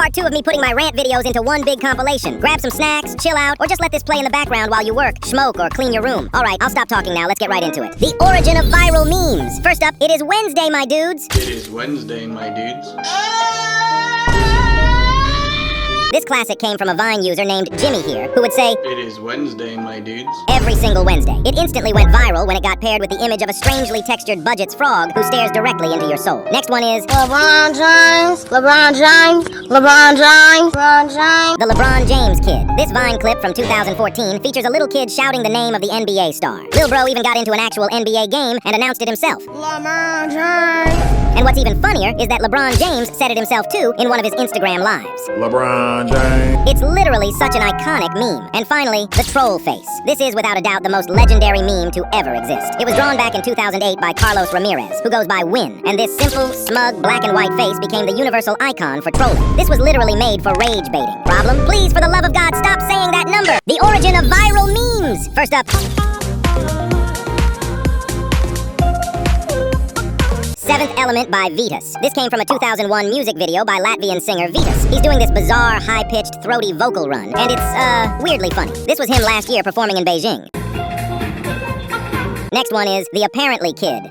part 2 of me putting my rant videos into one big compilation. Grab some snacks, chill out, or just let this play in the background while you work, smoke, or clean your room. Alright, I'll stop talking now, let's get right into it. The origin of viral memes. First up, it is Wednesday, my dudes. It is Wednesday, my dudes. This classic came from a Vine user named Jimmy here, who would say, It is Wednesday, my dudes. every single Wednesday. It instantly went viral when it got paired with the image of a strangely textured Budget's frog who stares directly into your soul. Next one is LeBron James, LeBron James, LeBron James, LeBron James. the LeBron James kid. This Vine clip from 2014 features a little kid shouting the name of the NBA star. Lil Bro even got into an actual NBA game and announced it himself. LeBron James. And what's even funnier is that LeBron James said it himself too in one of his Instagram lives. LeBron James. It's literally such an iconic meme. And finally, the troll face. This is without a doubt the most legendary meme to ever exist. It was drawn back in 2008 by Carlos Ramirez, who goes by Win. And this simple, smug, black and white face became the universal icon for trolling. This was literally made for rage baiting. Problem? Please, for the love of God, stop saying that number. The origin of viral memes. First up, Seventh Element by Vitas. This came from a 2001 music video by Latvian singer Vitas. He's doing this bizarre, high-pitched, throaty vocal run, and it's, weirdly funny. This was him last year performing in Beijing. Next one is The Apparently Kid.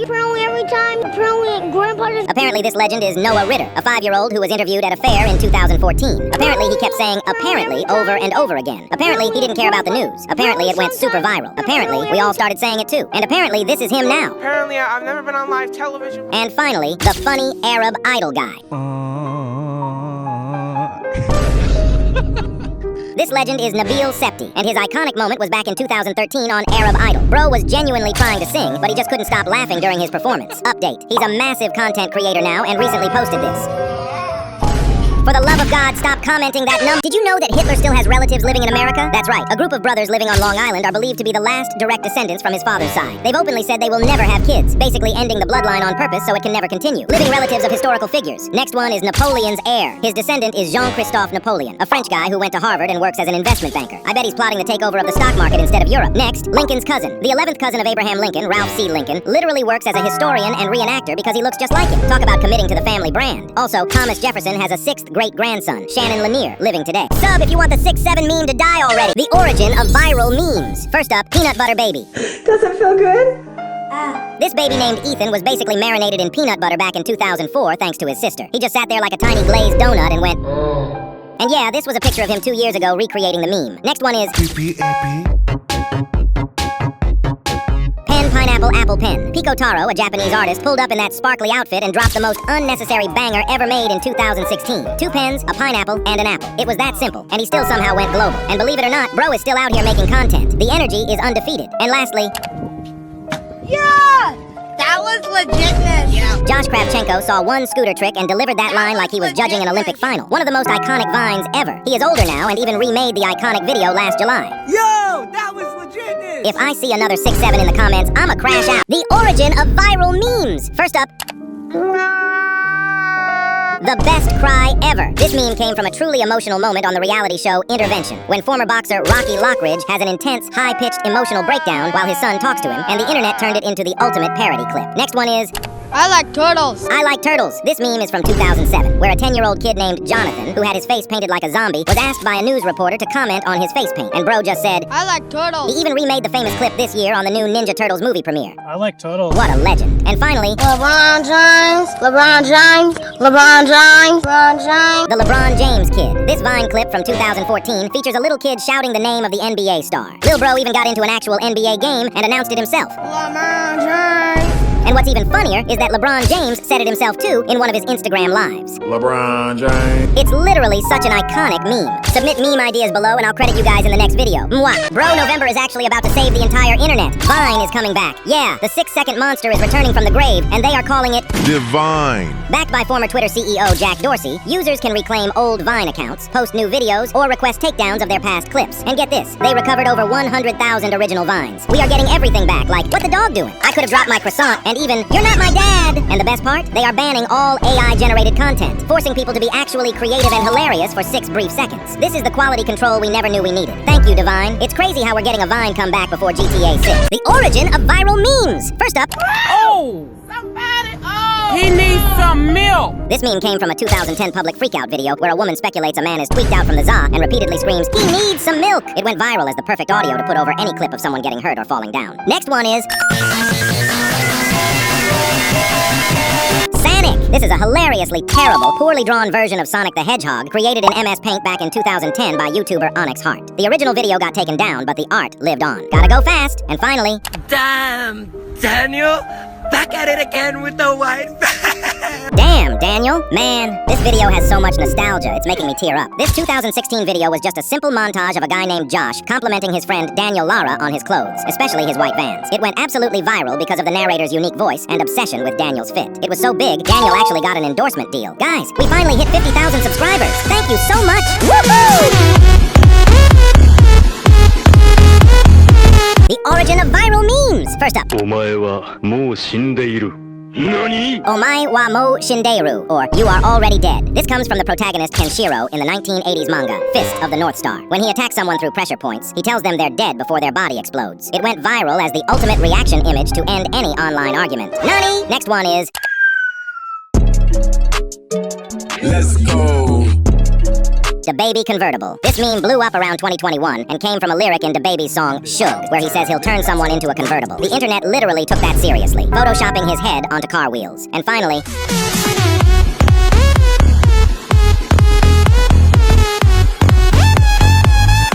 Probably every time, probably Grandpa just... Apparently this legend is Noah Ritter, a 5-year-old who was interviewed at a fair in 2014. Apparently he kept saying apparently over and over again. Apparently he didn't care about the news. Apparently it went super viral. Apparently we all started saying it too. And apparently this is him now. Apparently, I've never been on live television. And finally, the funny Arab idol guy. This legend is Nabil Septi, and his iconic moment was back in 2013 on Arab Idol. Bro was genuinely trying to sing, but he just couldn't stop laughing during his performance. Update: he's a massive content creator now and recently posted this. For the love of God, stop commenting that number. Did you know that Hitler still has relatives living in America? That's right. A group of brothers living on Long Island are believed to be the last direct descendants from his father's side. They've openly said they will never have kids, basically ending the bloodline on purpose so it can never continue. Living relatives of historical figures. Next one is Napoleon's heir. His descendant is Jean-Christophe Napoleon, a French guy who went to Harvard and works as an investment banker. I bet he's plotting the takeover of the stock market instead of Europe. Next, Lincoln's cousin. The 11th cousin of Abraham Lincoln, Ralph C. Lincoln, literally works as a historian and reenactor because he looks just like him. Talk about committing to the family brand. Also, Thomas Jefferson has a 6th great-grandson, Shannon Lanier, living today. Sub if you want the 6'7" meme to die already. The origin of viral memes. First up, Peanut Butter Baby. Does it feel good? This baby named Ethan was basically marinated in peanut butter back in 2004 thanks to his sister. He just sat there like a tiny glazed donut and went... And yeah, this was a picture of him 2 years ago recreating the meme. Next one is... Pen Pineapple Apple Pen. Pico Taro, a Japanese artist, pulled up in that sparkly outfit and dropped the most unnecessary banger ever made in 2016. 2 pens, a pineapple, and an apple. It was that simple, and he still somehow went global. And believe it or not, bro is still out here making content. The energy is undefeated. And lastly... Yeah! That was legitness. Yeah. Josh Kravchenko saw one scooter trick and delivered that line like he was judging an Olympic final. One of the most iconic vines ever. He is older now and even remade the iconic video last July. Yo, that was legitness. If I see another 6'7" in the comments, I'ma crash out. The origin of viral memes. First up, the best cry ever. This meme came from a truly emotional moment on the reality show Intervention, when former boxer Rocky Lockridge has an intense, high-pitched emotional breakdown while his son talks to him, and the internet turned it into the ultimate parody clip. Next one is... I like turtles. I like turtles. This meme is from 2007, where a 10-year-old kid named Jonathan, who had his face painted like a zombie, was asked by a news reporter to comment on his face paint, and bro just said, I like turtles. He even remade the famous clip this year on the new Ninja Turtles movie premiere. I like turtles. What a legend. And finally, LeBron James, LeBron James, LeBron James, LeBron James. the LeBron James kid. This Vine clip from 2014 features a little kid shouting the name of the NBA star. Lil Bro even got into an actual NBA game and announced it himself. LeBron James. And what's even funnier is that LeBron James said it himself too in one of his Instagram lives. LeBron James. It's literally such an iconic meme. Submit meme ideas below and I'll credit you guys in the next video. Mwah! Bro November is actually about to save the entire internet. Vine is coming back. Yeah, the 6-second monster is returning from the grave and they are calling it Divine. Backed by former Twitter CEO Jack Dorsey, users can reclaim old Vine accounts, post new videos, or request takedowns of their past clips. And get this, they recovered over 100,000 original Vines. We are getting everything back, like, what the dog doing? I could have dropped my croissant, and even, you're not my dad! And the best part? They are banning all AI-generated content, forcing people to be actually creative and hilarious for 6 brief seconds. This is the quality control we never knew we needed. Thank you, Divine. It's crazy how we're getting a Vine come back before GTA 6. The origin of viral memes. First up... Oh! Somebody! Oh! He needs some milk. This meme came from a 2010 public freakout video where a woman speculates a man is tweaked out from the za and repeatedly screams, "He needs some milk!" It went viral as the perfect audio to put over any clip of someone getting hurt or falling down. Next one is Sonic! This is a hilariously terrible, poorly drawn version of Sonic the Hedgehog created in MS Paint back in 2010 by YouTuber Onyx Hart. The original video got taken down, but the art lived on. Gotta go fast. And finally... Damn, Daniel! Back at it again with the white van! Damn, Daniel. Man, this video has so much nostalgia, it's making me tear up. This 2016 video was just a simple montage of a guy named Josh complimenting his friend Daniel Lara on his clothes, especially his white Vans. It went absolutely viral because of the narrator's unique voice and obsession with Daniel's fit. It was so big, Daniel actually got an endorsement deal. Guys, we finally hit 50,000 subscribers. Thank you so much. Woohoo! The origin of viral memes. First up. Omae wa mo shinderu, or you are already dead. This comes from the protagonist Kenshiro in the 1980s manga, Fist of the North Star. When he attacks someone through pressure points, he tells them they're dead before their body explodes. It went viral as the ultimate reaction image to end any online argument. Nani? Next one is... Let's go. Da Baby Convertible. This meme blew up around 2021 and came from a lyric in Da Baby's song Shug, where he says he'll turn someone into a convertible. The internet literally took that seriously, photoshopping his head onto car wheels. And finally...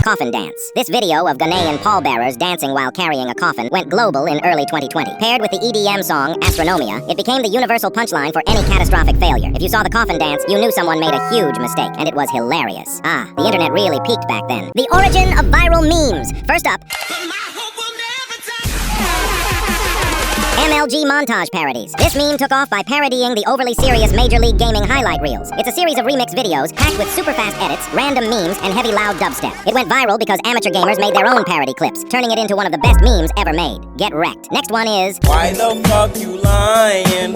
Coffin Dance. This video of Ghanaian pallbearers dancing while carrying a coffin went global in early 2020. Paired with the EDM song Astronomia, it became the universal punchline for any catastrophic failure. If you saw the coffin dance, you knew someone made a huge mistake, and it was hilarious. Ah, the internet really peaked back then. The origin of viral memes. First up... MLG montage parodies. This meme took off by parodying the overly serious Major League Gaming highlight reels. It's a series of remix videos packed with super fast edits, random memes, and heavy loud dubstep. It went viral because amateur gamers made their own parody clips, turning it into one of the best memes ever made. Get wrecked. Next one is... Why the fuck you lying?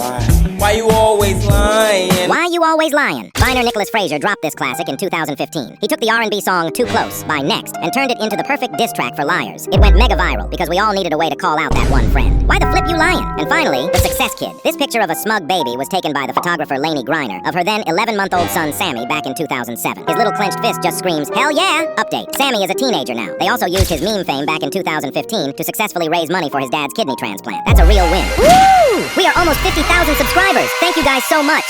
Why you always lying? Why You Always Lying? Viner Nicholas Frazier dropped this classic in 2015. He took the R&B song Too Close by Next and turned it into the perfect diss track for liars. It went mega viral because we all needed a way to call out that one friend. Why the flip you lying? And finally, the Success Kid. This picture of a smug baby was taken by the photographer Lainey Griner of her then 11-month-old son Sammy back in 2007. His little clenched fist just screams, "Hell yeah!" Update. Sammy is a teenager now. They also used his meme fame back in 2015 to successfully raise money for his dad's kidney transplant. That's a real win. Woo! We are almost 50,000 subscribers. Thank you guys so much.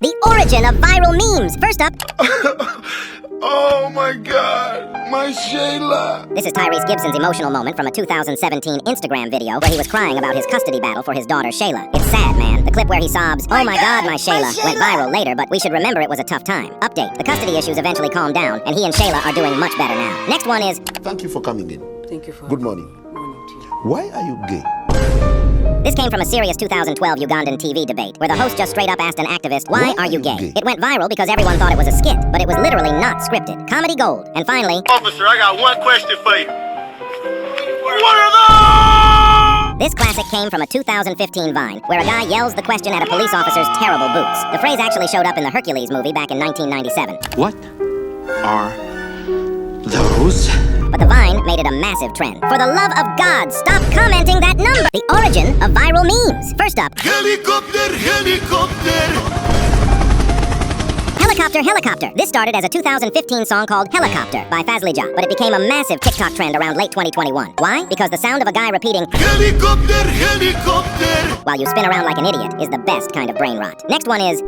The origin of viral memes. First up... Oh my God, my Shayla. This is Tyrese Gibson's emotional moment from a 2017 Instagram video where he was crying about his custody battle for his daughter Shayla. It's sad, man. The clip where he sobs, "Oh my God, my Shayla," went viral later, but we should remember it was a tough time. Update. The custody issues eventually calmed down, and he and Shayla are doing much better now. Next one is... Thank you for coming in. Thank you for... Good morning. Morning to you. Why are you gay? This came from a serious 2012 Ugandan TV debate, where the host just straight up asked an activist, "Why are you gay?" It went viral because everyone thought it was a skit, but it was literally not scripted. Comedy gold. And finally... Officer, I got one question for you. What are those? This classic came from a 2015 Vine, where a guy yells the question at a police officer's terrible boots. The phrase actually showed up in the Hercules movie back in 1997. What are those? But the Vine made it a massive trend. For the love of God, stop commenting that number! The origin of viral memes. First up... Helicopter, helicopter. Helicopter, Helicopter. This started as a 2015 song called Helicopter by Fazlija, but it became a massive TikTok trend around late 2021. Why? Because the sound of a guy repeating Helicopter, helicopter. while you spin around like an idiot is the best kind of brain rot. Next one is...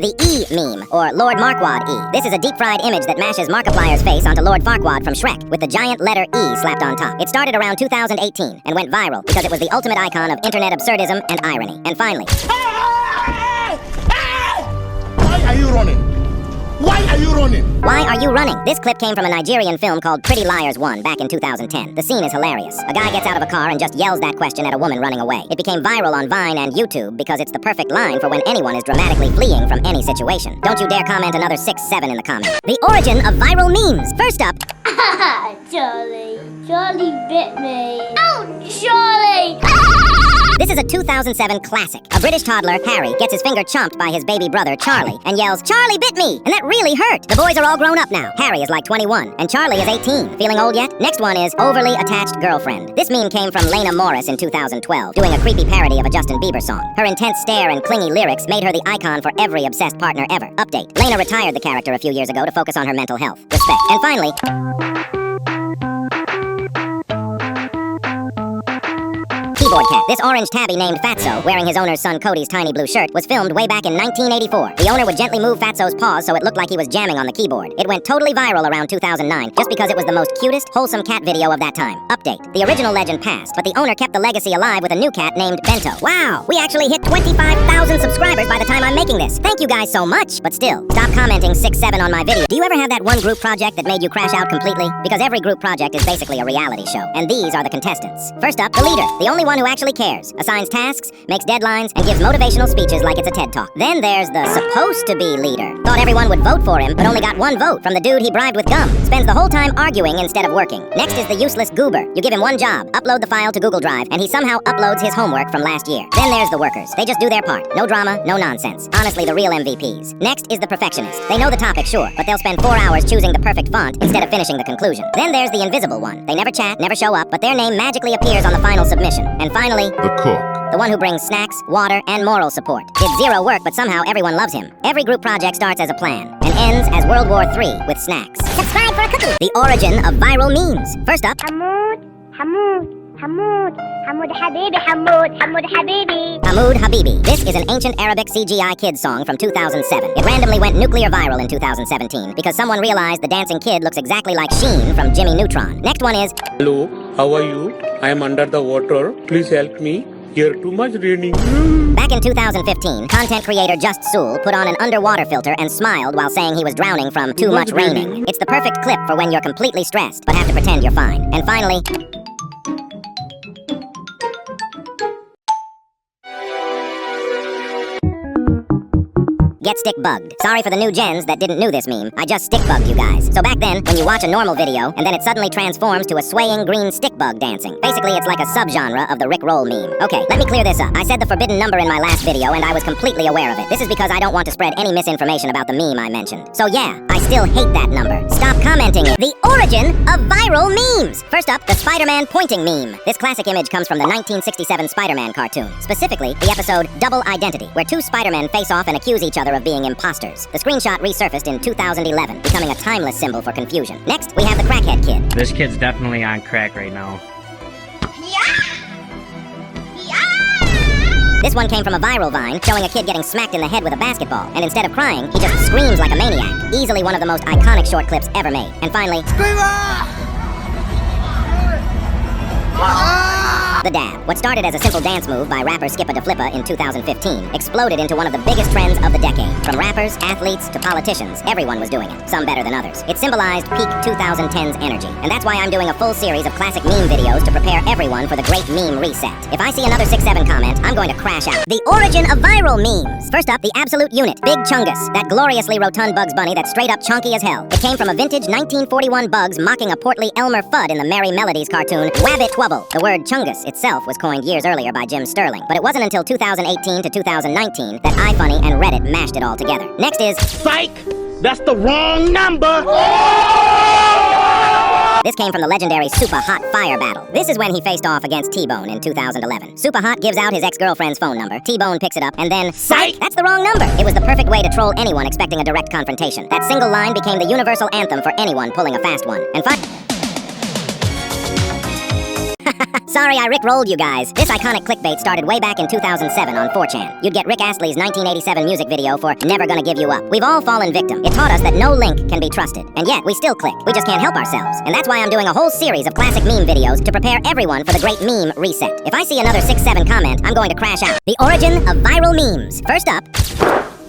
the E meme, or Lord Marquard E. This is a deep-fried image that mashes Markiplier's face onto Lord Farquaad from Shrek, with the giant letter E slapped on top. It started around 2018 and went viral because it was the ultimate icon of internet absurdism and irony. And finally... Why are you running? Why are you running? Why are you running? This clip came from a Nigerian film called Pretty Liars 1 back in 2010. The scene is hilarious. A guy gets out of a car and just yells that question at a woman running away. It became viral on Vine and YouTube because it's the perfect line for when anyone is dramatically fleeing from any situation. Don't you dare comment another 6-7 in the comments. The origin of viral memes. First up... Charlie. Charlie bit me. Ouch, Charlie! This is a 2007 classic. A British toddler, Harry, gets his finger chomped by his baby brother, Charlie, and yells, "Charlie bit me!" And that really hurt. The boys are all grown up now. Harry is like 21, and Charlie is 18. Feeling old yet? Next one is Overly Attached Girlfriend. This meme came from Lena Morris in 2012, doing a creepy parody of a Justin Bieber song. Her intense stare and clingy lyrics made her the icon for every obsessed partner ever. Update. Lena retired the character a few years ago to focus on her mental health. Respect. And finally, Keyboard Cat. This orange tabby named Fatso, wearing his owner's son Cody's tiny blue shirt, was filmed way back in 1984. The owner would gently move Fatso's paws so it looked like he was jamming on the keyboard. It went totally viral around 2009, just because it was the most cutest, wholesome cat video of that time. Update. The original legend passed, but the owner kept the legacy alive with a new cat named Bento. Wow! We actually hit 25,000 subscribers by the time I'm making this. Thank you guys so much, but still, stop commenting 6-7 on my video. Do you ever have that one group project that made you crash out completely? Because every group project is basically a reality show, and these are the contestants. First up, the leader, the only one who actually cares, assigns tasks, makes deadlines, and gives motivational speeches like it's a TED Talk. Then there's the supposed-to-be leader. Thought everyone would vote for him, but only got one vote from the dude he bribed with gum. Spends the whole time arguing instead of working. Next is the useless goober. You give him one job, upload the file to Google Drive, and he somehow uploads his homework from last year. Then there's the workers. They just do their part. No drama, no nonsense. Honestly, the real MVPs. Next is the perfectionist. They know the topic, sure, but they'll spend 4 hours choosing the perfect font instead of finishing the conclusion. Then there's the invisible one. They never chat, never show up, but their name magically appears on the final submission. And finally, The cook. the one who brings snacks, water, and moral support. Did zero work, but somehow everyone loves him. Every group project starts as a plan, and ends as World War III with snacks. Subscribe for a cookie. The origin of viral memes. First up, Hamoud Habibi. Hamoud Habibi. This is an ancient Arabic CGI kids song from 2007. It randomly went nuclear viral in 2017 because someone realized the dancing kid looks exactly like Sheen from Jimmy Neutron. Next one is, Hello, how are you? I am under the water. Please help me. Here too much raining. back in 2015, content creator Just Soul put on an underwater filter and smiled while saying he was drowning from too much raining. It's the perfect clip for when you're completely stressed, but have to pretend you're fine. And finally, get stick bugged. Sorry for the new gens that didn't know this meme. I just stick bugged you guys. So back then, when you watch a normal video, and then it suddenly transforms to a swaying green stick bug dancing. Basically, it's like a subgenre of the Rick Roll meme. Okay, let me clear this up. I said the forbidden number in my last video, and I was completely aware of it. This is because I don't want to spread any misinformation about the meme I mentioned. So yeah, I still hate that number. Stop commenting it. The origin of viral memes. First up, the Spider-Man pointing meme. This classic image comes from the 1967 Spider-Man cartoon. Specifically, the episode Double Identity, where two Spider-Men face off and accuse each other of being imposters. The screenshot resurfaced in 2011, becoming a timeless symbol for confusion. Next, we have the crackhead kid. This kid's definitely on crack right now. This one came from a viral vine showing a kid getting smacked in the head with a basketball, and instead of crying, he just screams like a maniac. Easily one of the most iconic short clips ever made. And finally, the dab. What started as a simple dance move by rapper Skippa Da Flippa in 2015 exploded into one of the biggest trends of the decade. From rappers, athletes, to politicians, everyone was doing it, some better than others. It symbolized peak 2010s energy, and that's why I'm doing a full series of classic meme videos to prepare everyone for the great meme reset. If I see another 6-7 comment, I'm going to crash out. The origin of viral memes. First up, the absolute unit, Big Chungus, that gloriously rotund Bugs Bunny that's straight up chunky as hell. It came from a vintage 1941 Bugs mocking a portly Elmer Fudd in the Merry Melodies cartoon Wabbit Twubble. The word chungus itself was coined years earlier by Jim Sterling, but it wasn't until 2018 to 2019 that iFunny and Reddit mashed it all together. Next is Psych! That's the wrong number! This came from the legendary Super Hot Fire Battle. This is when he faced off against T-Bone in 2011. Super Hot gives out his ex-girlfriend's phone number. T-Bone picks it up, and then psych! That's the wrong number! It was the perfect way to troll anyone expecting a direct confrontation. That single line became the universal anthem for anyone pulling a fast one. And sorry I Rick-rolled you guys. This iconic clickbait started way back in 2007 on 4chan. You'd get Rick Astley's 1987 music video for Never Gonna Give You Up. We've all fallen victim. It taught us that no link can be trusted. And yet, we still click. We just can't help ourselves. And that's why I'm doing a whole series of classic meme videos to prepare everyone for the great meme reset. If I see another 6-7 comment, I'm going to crash out. The origin of viral memes. First up,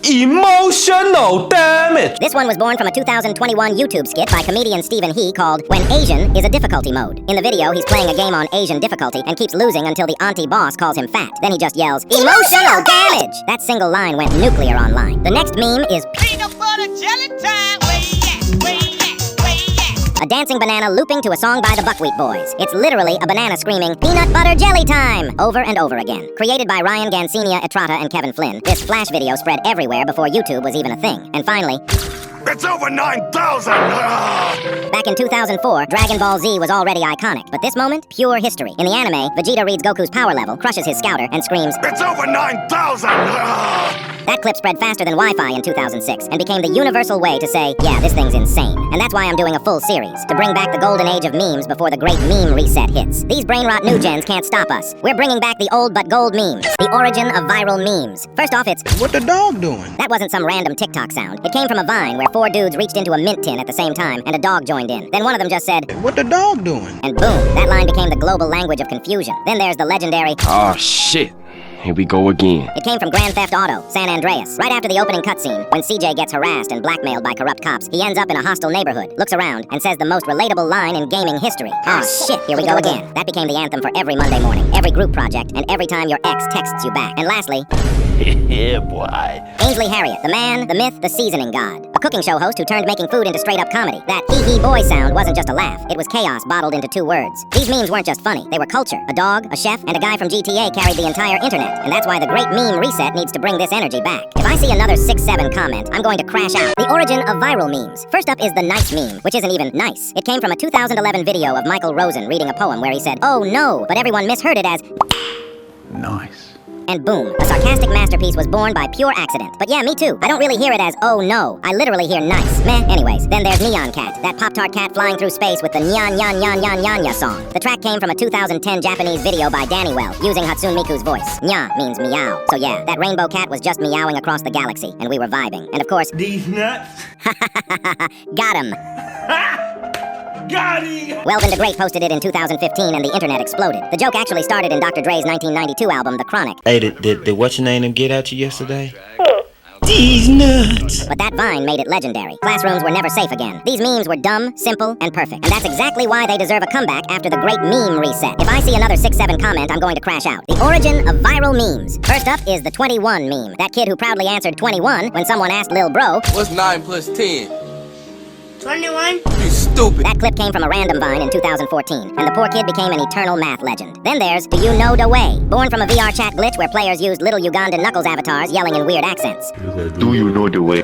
emotional damage. This one was born from a 2021 YouTube skit by comedian Stephen He called When Asian is a Difficulty Mode. In the video, he's playing a game on Asian difficulty and keeps losing until the auntie boss calls him fat. Then he just yells, emotional damage! That single line went nuclear online. The next meme is Peanut butter jelly time. Where you at? Where you at? Where you at? A dancing banana looping to a song by the Buckwheat Boys. It's literally a banana screaming, "Peanut butter jelly time!" over and over again. Created by Ryan Gancinia Etrata and Kevin Flynn, this flash video spread everywhere before YouTube was even a thing. And finally, It's over 9,000! back in 2004, Dragon Ball Z was already iconic, but this moment, pure history. In the anime, Vegeta reads Goku's power level, crushes his scouter, and screams, It's over 9,000! That clip spread faster than Wi-Fi in 2006 and became the universal way to say, yeah, this thing's insane. And that's why I'm doing a full series, to bring back the golden age of memes before the great meme reset hits. These brain rot new gens can't stop us. We're bringing back the old but gold memes, the origin of viral memes. First off, it's, What the dog doing? that wasn't some random TikTok sound. It came from a Vine where 4 dudes reached into a mint tin at the same time and a dog joined in. Then one of them just said, What the dog doing? and boom, that line became the global language of confusion. Then there's the legendary, Oh shit. Here we go again. it came from Grand Theft Auto, San Andreas. Right after the opening cutscene, when CJ gets harassed and blackmailed by corrupt cops, he ends up in a hostile neighborhood, looks around, and says the most relatable line in gaming history. Ah, shit, here we go again. That became the anthem for every Monday morning, every group project, and every time your ex texts you back. And lastly, Yeah, boy. Ainsley Harriott, the man, the myth, the seasoning god. A cooking show host who turned making food into straight-up comedy. That hee-hee boy sound wasn't just a laugh. It was chaos bottled into 2 words. These memes weren't just funny. They were culture. A dog, a chef, and a guy from GTA carried the entire internet. And that's why the great meme reset needs to bring this energy back. If I see another 6-7 comment, I'm going to crash out. The origin of viral memes. First up is the nice meme, which isn't even nice. It came from a 2011 video of Michael Rosen reading a poem where he said, "Oh no," but everyone misheard it as Nice. and boom, a sarcastic masterpiece was born by pure accident. But yeah, me too. I don't really hear it as, oh no. I literally hear nice. Meh, anyways. Then there's Neon Cat, that Pop-Tart cat flying through space with the Nyan Nyan Nyan Nyan Nyanya song. The track came from a 2010 Japanese video by Danny Well, using Hatsune Miku's voice. Nya means meow. So yeah, that rainbow cat was just meowing across the galaxy, and we were vibing. And of course, These nuts? got him. Got him! Welvin the Great posted it in 2015 and the internet exploded. The joke actually started in Dr. Dre's 1992 album, The Chronic. Hey, did what's your name get at you yesterday? These nuts! But that Vine made it legendary. Classrooms were never safe again. These memes were dumb, simple, and perfect. And that's exactly why they deserve a comeback after the great meme reset. If I see another 6-7 comment, I'm going to crash out. The origin of viral memes. First up is the 21 meme. That kid who proudly answered 21 when someone asked Lil Bro, What's 9 plus 10? 21. You stupid. that clip came from a random Vine in 2014, and the poor kid became an eternal math legend. Then there's Do You Know the Way? Born from a VR chat glitch where players used little Ugandan Knuckles avatars yelling in weird accents. Do you know the way?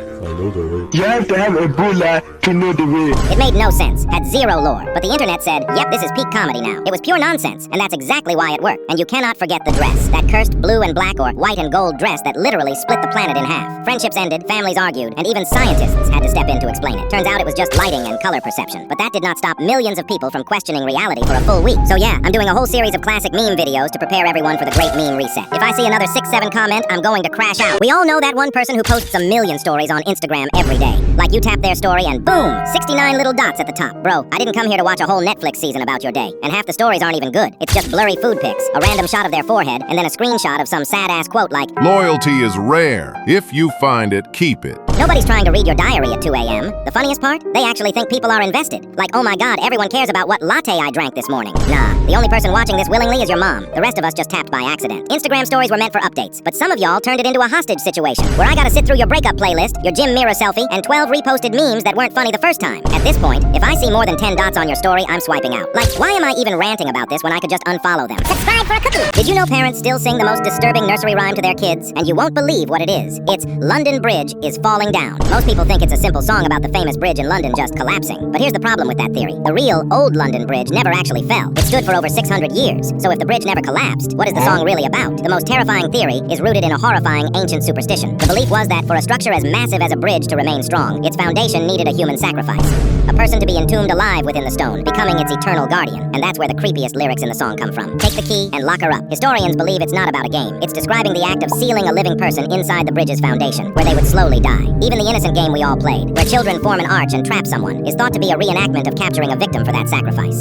You have to have Ebola to know the way. It made no sense, had zero lore, but the internet said, yep, this is peak comedy now. It was pure nonsense, and that's exactly why it worked. And you cannot forget the dress, that cursed blue and black or white and gold dress that literally split the planet in half. Friendships ended, families argued, and even scientists had to step in to explain it. Turns out it was just lighting and color perception, but that did not stop millions of people from questioning reality for a full week. So yeah, I'm doing a whole series of classic meme videos to prepare everyone for the great meme reset. If I see another 6-7 comment, I'm going to crash out. We all know that one person who posts a million stories on Instagram every day. Like you tap their story and boom, 69 little dots at the top. Bro, I didn't come here to watch a whole Netflix season about your day. And half the stories aren't even good. It's just blurry food pics, a random shot of their forehead, and then a screenshot of some sad-ass quote like, Loyalty is rare. If you find it, keep it. nobody's trying to read your diary at 2 a.m. The funniest part? They actually think people are invested. Like, oh my god, everyone cares about what latte I drank this morning. Nah, the only person watching this willingly is your mom. The rest of us just tapped by accident. Instagram stories were meant for updates, but some of y'all turned it into a hostage situation, where I gotta sit through your breakup playlist, your gym mirror selfie, and 12 reposted memes that weren't funny the first time. At this point, if I see more than 10 dots on your story, I'm swiping out. Like, why am I even ranting about this when I could just unfollow them? Subscribe for a cookie! Did you know parents still sing the most disturbing nursery rhyme to their kids? And you won't believe what it is. It's London Bridge is falling down. Most people think it's a simple song about the famous bridge in London just collapsing. But here's the problem with that theory. The real old London Bridge never actually fell. It stood for over 600 years. So if the bridge never collapsed, what is the song really about? The most terrifying theory is rooted in a horrifying ancient superstition. The belief was that for a structure as massive as a bridge to remain strong, its foundation needed a human sacrifice. A person to be entombed alive within the stone, becoming its eternal guardian. And that's where the creepiest lyrics in the song come from. Take the key and lock her up. Historians believe it's not about a game. It's describing the act of sealing a living person inside the bridge's foundation, where they would slowly die. Even the innocent game we all played, where children form an arch and trap someone, is thought to be a reenactment of capturing a victim for that sacrifice.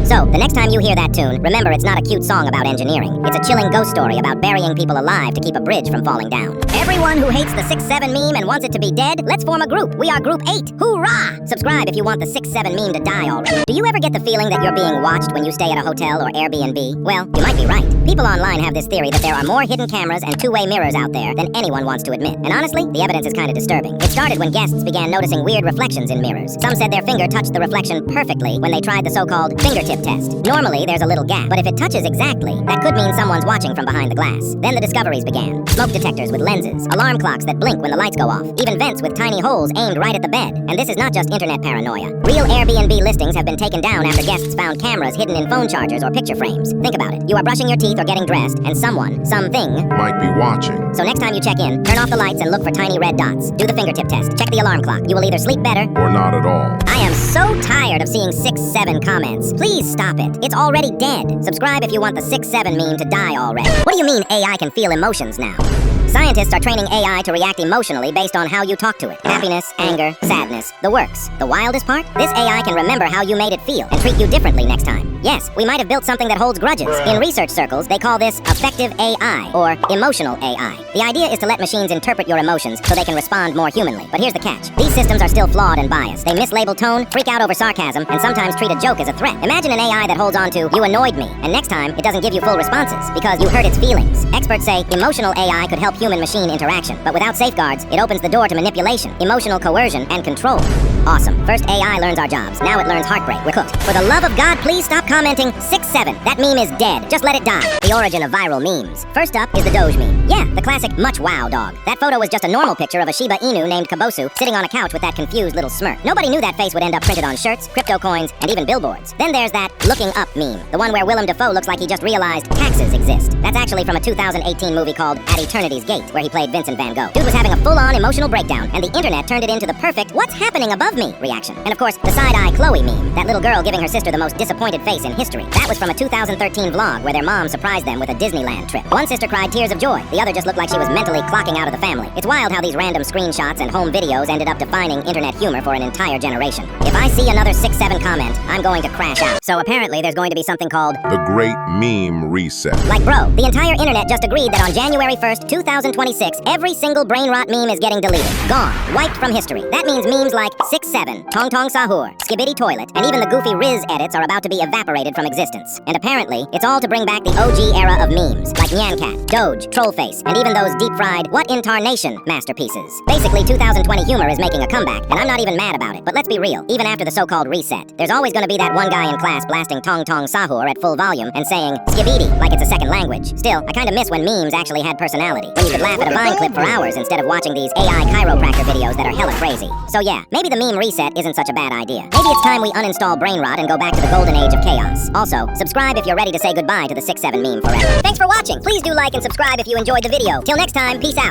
So, the next time you hear that tune, remember it's not a cute song about engineering. It's a chilling ghost story about burying people alive to keep a bridge from falling down. Everyone who hates the 6-7 meme and wants it to be dead, let's form a group. We are Group 8. Hoorah! Subscribe if you want the 6-7 meme to die already. Do you ever get the feeling that you're being watched when you stay at a hotel or Airbnb? Well, you might be right. People online have this theory that there are more hidden cameras and two-way mirrors out there than anyone wants to admit. And honestly, the evidence is kind of disturbing. It started when guests began noticing weird reflections in mirrors. Some said their finger touched matched the reflection perfectly when they tried the so-called fingertip test. Normally, there's a little gap, but if it touches exactly, that could mean someone's watching from behind the glass. Then the discoveries began. Smoke detectors with lenses, alarm clocks that blink when the lights go off, even vents with tiny holes aimed right at the bed. And this is not just internet paranoia. Real Airbnb listings have been taken down after guests found cameras hidden in phone chargers or picture frames. Think about it. You are brushing your teeth or getting dressed, and someone, something, might be watching. So next time you check in, turn off the lights and look for tiny red dots. Do the fingertip test. Check the alarm clock. You will either sleep better or not at all. I am so tired of seeing 6-7 comments. Please stop it. It's already dead. Subscribe if you want the 6-7 meme to die already. What do you mean AI can feel emotions now? Scientists are training AI to react emotionally based on how you talk to it. Happiness, anger, sadness, the works. The wildest part? This AI can remember how you made it feel and treat you differently next time. Yes, we might have built something that holds grudges. In research circles, they call this affective AI, or emotional AI. The idea is to let machines interpret your emotions so they can respond more humanly. But here's the catch. These systems are still flawed and biased. They mislabel tone, freak out over sarcasm, and sometimes treat a joke as a threat. Imagine an AI that holds on to, "You annoyed me," and next time, it doesn't give you full responses because you hurt its feelings. Experts say emotional AI could help human-machine interaction, but without safeguards, it opens the door to manipulation, emotional coercion, and control. Awesome. First AI learns our jobs. Now it learns heartbreak. We're cooked. For the love of God, please stop commenting 6-7. That meme is dead. Just let it die. The origin of viral memes. First up is the Doge meme. Yeah, the classic much wow dog. That photo was just a normal picture of a Shiba Inu named Kabosu sitting on a couch with that confused little smirk. Nobody knew that face would end up printed on shirts, crypto coins, and even billboards. Then there's that looking up meme. The one where Willem Dafoe looks like he just realized taxes exist. That's actually from a 2018 movie called At Eternity's Gate, where he played Vincent Van Gogh. Dude was having a full-on emotional breakdown, and the internet turned it into the perfect "what's happening above me" reaction. And of course, the side-eye Chloe meme, that little girl giving her sister the most disappointed face in history. That was from a 2013 vlog where their mom surprised them with a Disneyland trip. One sister cried tears of joy, the other just looked like she was mentally clocking out of the family. It's wild how these random screenshots and home videos ended up defining internet humor for an entire generation. If I see another 6-7 comment, I'm going to crash out. So apparently there's going to be something called the Great Meme Reset. Like bro, the entire internet just agreed that on January 1st, 2026, every single brain rot meme is getting deleted. Gone. Wiped from history. That means memes like 6-7, Tong Tong Sahur, Skibidi Toilet, and even the goofy Riz edits are about to be evaporated from existence. And apparently, it's all to bring back the OG era of memes, like Nyan Cat, Doge, Trollface, and even those deep-fried what in tarnation masterpieces. Basically, 2020 humor is making a comeback, and I'm not even mad about it. But let's be real, even after the so-called reset, there's always gonna be that one guy in class blasting Tong Tong Sahur at full volume and saying Skibidi like it's a second language. Still, I kinda miss when memes actually had personality, when you could laugh at a Vine clip for hours instead of watching these AI chiropractor videos that are hella crazy. So yeah, maybe the meme reset isn't such a bad idea. Maybe it's time we uninstall brain rot and go back to the golden age of chaos. Also, subscribe if you're ready to say goodbye to the 6-7 meme forever. Thanks for watching. Please do like and subscribe if you enjoyed the video. Till next time, peace out.